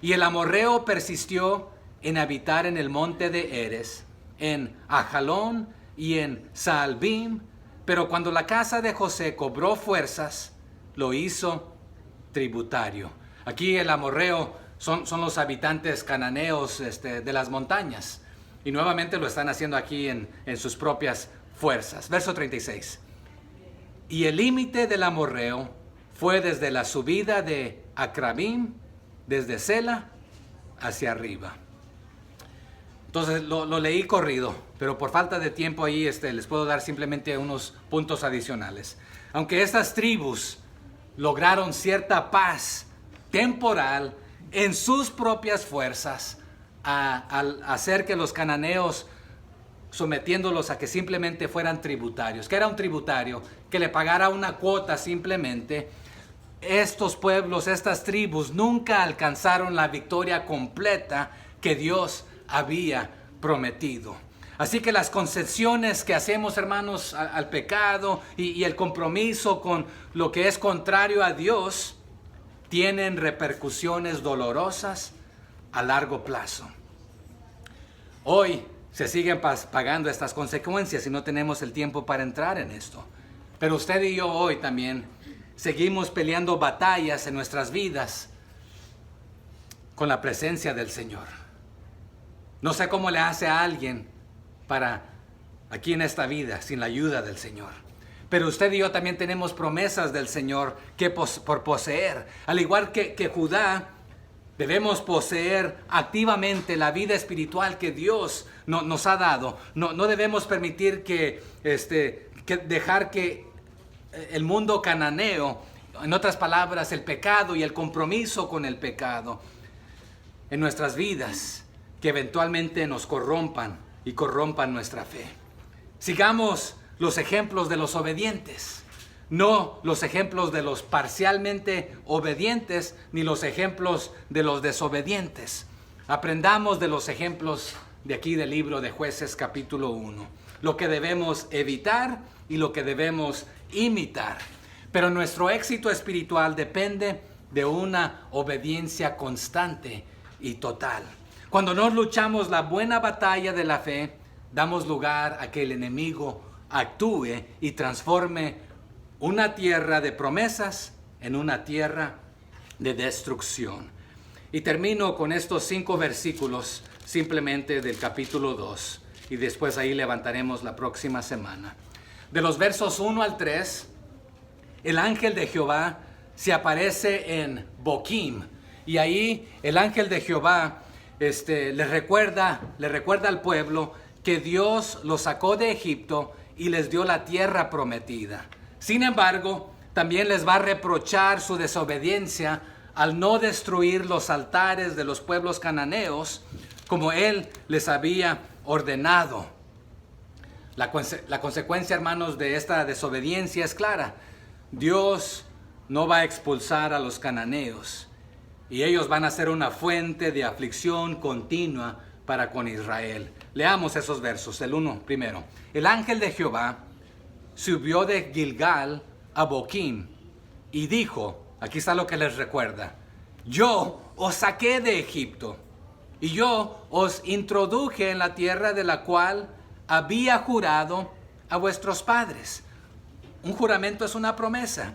Y el amorreo persistió en habitar en el monte de Eres, en Ajalón y en Saalbim, pero cuando la casa de José cobró fuerzas, lo hizo tributario. Aquí el amorreo son los habitantes cananeos de las montañas. Y nuevamente lo están haciendo aquí en sus propias fuerzas. Verso 36. Y el límite del amorreo fue desde la subida de Acrabim, desde Sela hacia arriba. Entonces lo leí corrido, pero por falta de tiempo ahí les puedo dar simplemente unos puntos adicionales. Aunque estas tribus lograron cierta paz temporal en sus propias fuerzas, al hacer que los cananeos, sometiéndolos a que simplemente fueran tributarios. ¿Qué era un tributario? Que le pagara una cuota simplemente. Estos pueblos, estas tribus, nunca alcanzaron la victoria completa que Dios había prometido. Así que las concesiones que hacemos, hermanos, al pecado y el compromiso con lo que es contrario a Dios, tienen repercusiones dolorosas a largo plazo. Hoy se siguen pagando estas consecuencias y no tenemos el tiempo para entrar en esto. Pero usted y yo hoy también seguimos peleando batallas en nuestras vidas con la presencia del Señor. No sé cómo le hace a alguien para aquí en esta vida sin la ayuda del Señor. Pero usted y yo también tenemos promesas del Señor que por poseer. Al igual que Judá, debemos poseer activamente la vida espiritual que Dios nos ha dado. No debemos permitir que dejar que el mundo cananeo, en otras palabras, el pecado y el compromiso con el pecado en nuestras vidas, que eventualmente nos corrompan y corrompan nuestra fe. Sigamos los ejemplos de los obedientes, no los ejemplos de los parcialmente obedientes, ni los ejemplos de los desobedientes. Aprendamos de los ejemplos de aquí del libro de Jueces capítulo 1, lo que debemos evitar y lo que debemos imitar. Pero nuestro éxito espiritual depende de una obediencia constante y total. Cuando no luchamos la buena batalla de la fe, damos lugar a que el enemigo actúe y transforme una tierra de promesas en una tierra de destrucción. Y termino con estos 5 versículos simplemente del capítulo 2 y después ahí levantaremos la próxima semana. De los versos 1 al 3, el ángel de Jehová se aparece en Boquim y ahí el ángel de Jehová le recuerda al pueblo que Dios los sacó de Egipto y les dio la tierra prometida. Sin embargo, también les va a reprochar su desobediencia al no destruir los altares de los pueblos cananeos como Él les había ordenado. La consecuencia, hermanos, de esta desobediencia es clara. Dios no va a expulsar a los cananeos y ellos van a ser una fuente de aflicción continua para con Israel. Leamos esos versos, el 1 primero. El ángel de Jehová subió de Gilgal a Boquim y dijo, aquí está lo que les recuerda: yo os saqué de Egipto y yo os introduje en la tierra de la cual había jurado a vuestros padres. Un juramento es una promesa.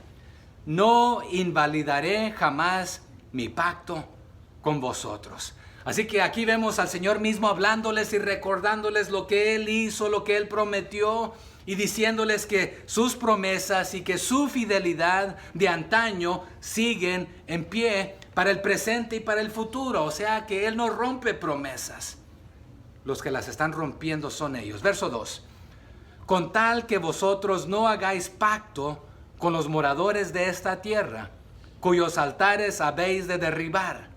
No invalidaré jamás mi pacto con vosotros. Así que aquí vemos al Señor mismo hablándoles y recordándoles lo que Él hizo, lo que Él prometió, y diciéndoles que sus promesas y que su fidelidad de antaño siguen en pie para el presente y para el futuro. O sea que Él no rompe promesas. Los que las están rompiendo son ellos. Verso 2. Con tal que vosotros no hagáis pacto con los moradores de esta tierra, cuyos altares habéis de derribar,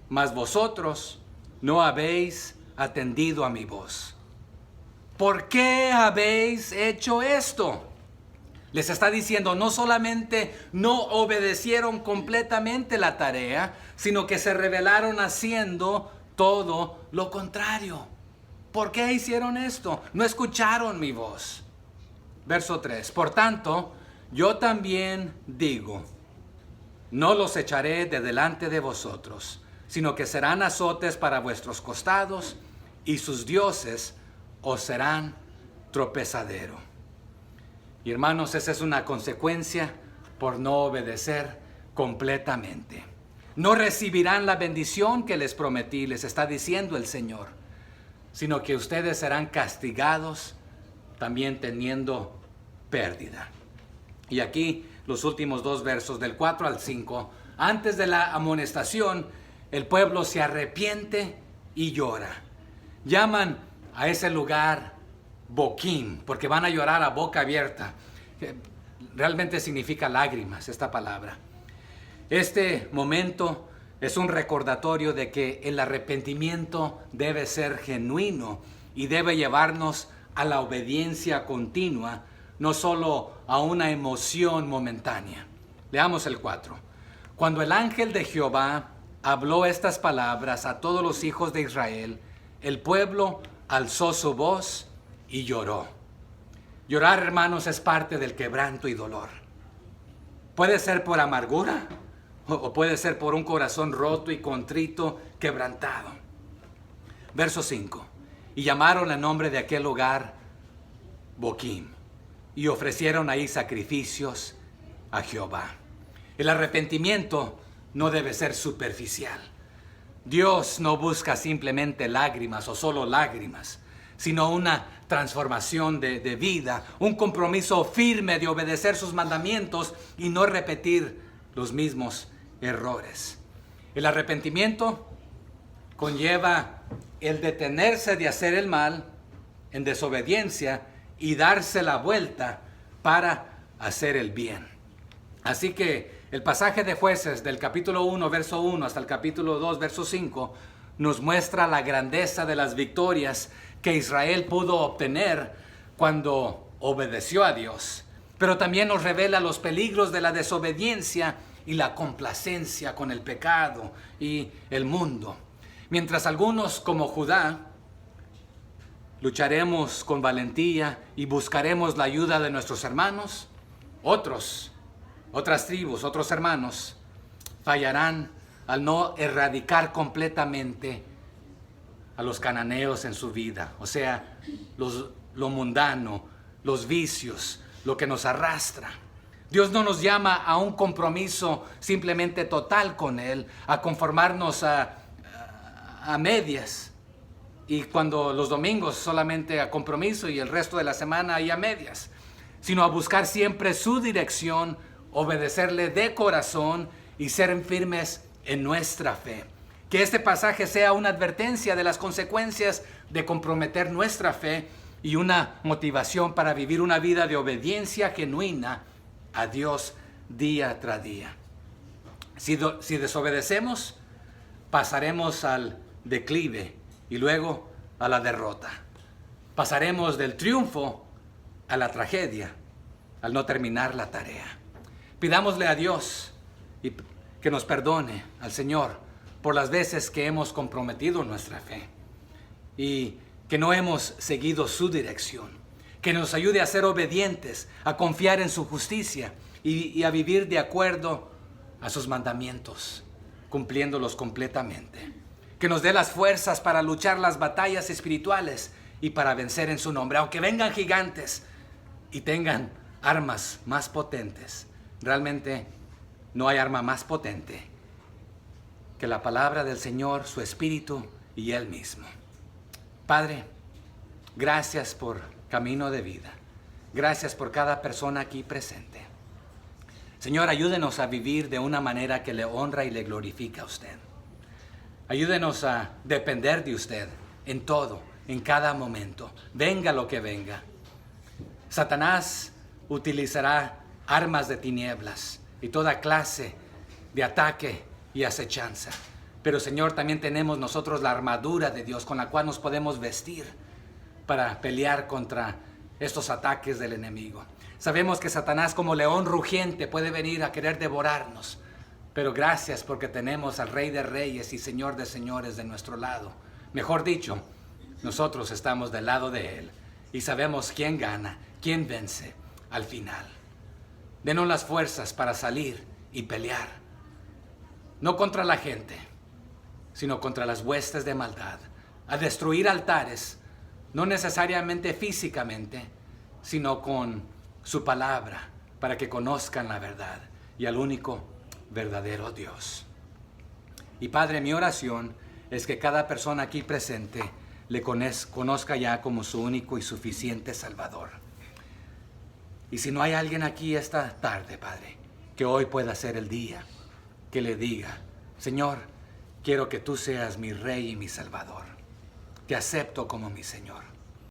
mas vosotros no habéis atendido a mi voz. ¿Por qué habéis hecho esto? Les está diciendo, no solamente no obedecieron completamente la tarea, sino que se rebelaron haciendo todo lo contrario. ¿Por qué hicieron esto? No escucharon mi voz. Verso 3. Por tanto, yo también digo, no los echaré de delante de vosotros, sino que serán azotes para vuestros costados, y sus dioses os serán tropezadero. Y hermanos, esa es una consecuencia por no obedecer completamente. No recibirán la bendición que les prometí, les está diciendo el Señor, sino que ustedes serán castigados también teniendo pérdida. Y aquí los últimos 2 versos, del 4 al 5, antes de la amonestación, el pueblo se arrepiente y llora. Llaman a ese lugar Boquim, porque van a llorar a boca abierta. Realmente significa lágrimas esta palabra. Este momento es un recordatorio de que el arrepentimiento debe ser genuino y debe llevarnos a la obediencia continua, no solo a una emoción momentánea. Leamos el 4. Cuando el ángel de Jehová habló estas palabras a todos los hijos de Israel, el pueblo alzó su voz y lloró. Llorar, hermanos, es parte del quebranto y dolor. Puede ser por amargura o puede ser por un corazón roto y contrito, quebrantado. Verso 5. Y llamaron el nombre de aquel lugar Boquim, y ofrecieron ahí sacrificios a Jehová. El arrepentimiento no debe ser superficial. Dios no busca simplemente lágrimas o solo lágrimas, sino una transformación de vida, un compromiso firme de obedecer sus mandamientos y no repetir los mismos errores. El arrepentimiento conlleva el detenerse de hacer el mal en desobediencia y darse la vuelta para hacer el bien. Así que el pasaje de Jueces del capítulo 1, verso 1 hasta el capítulo 2, verso 5, nos muestra la grandeza de las victorias que Israel pudo obtener cuando obedeció a Dios. Pero también nos revela los peligros de la desobediencia y la complacencia con el pecado y el mundo. Mientras algunos, como Judá, lucharemos con valentía y buscaremos la ayuda de nuestros hermanos, otras tribus, otros hermanos, fallarán al no erradicar completamente a los cananeos en su vida. O sea, lo mundano, los vicios, lo que nos arrastra. Dios no nos llama a un compromiso simplemente total con Él, a conformarnos a medias. Y cuando los domingos solamente a compromiso y el resto de la semana hay a medias. Sino a buscar siempre su dirección, obedecerle de corazón y ser firmes en nuestra fe. Que este pasaje sea una advertencia de las consecuencias de comprometer nuestra fe y una motivación para vivir una vida de obediencia genuina a Dios día tras día. Si desobedecemos, pasaremos al declive y luego a la derrota. Pasaremos del triunfo a la tragedia al no terminar la tarea. Pidámosle a Dios y que nos perdone al Señor por las veces que hemos comprometido nuestra fe y que no hemos seguido su dirección. Que nos ayude a ser obedientes, a confiar en su justicia y a vivir de acuerdo a sus mandamientos, cumpliéndolos completamente. Que nos dé las fuerzas para luchar las batallas espirituales y para vencer en su nombre. Aunque vengan gigantes y tengan armas más potentes, realmente no hay arma más potente que la palabra del Señor, su Espíritu y Él mismo. Padre, gracias por Camino de Vida. Gracias por cada persona aquí presente. Señor, ayúdenos a vivir de una manera que le honra y le glorifica a usted. Ayúdenos a depender de usted en todo, en cada momento. Venga lo que venga. Satanás utilizará armas de tinieblas y toda clase de ataque y acechanza. Pero Señor, también tenemos nosotros la armadura de Dios con la cual nos podemos vestir para pelear contra estos ataques del enemigo. Sabemos que Satanás, como león rugiente, puede venir a querer devorarnos. Pero gracias porque tenemos al Rey de Reyes y Señor de Señores de nuestro lado. Mejor dicho, nosotros estamos del lado de Él y sabemos quién gana, quién vence al final. Denos las fuerzas para salir y pelear, no contra la gente, sino contra las huestes de maldad, a destruir altares, no necesariamente físicamente, sino con su palabra, para que conozcan la verdad y al único verdadero Dios. Y Padre, mi oración es que cada persona aquí presente le conozca ya como su único y suficiente Salvador. Y si no hay alguien aquí esta tarde, Padre, que hoy pueda ser el día que le diga: Señor, quiero que tú seas mi Rey y mi Salvador. te acepto como mi Señor.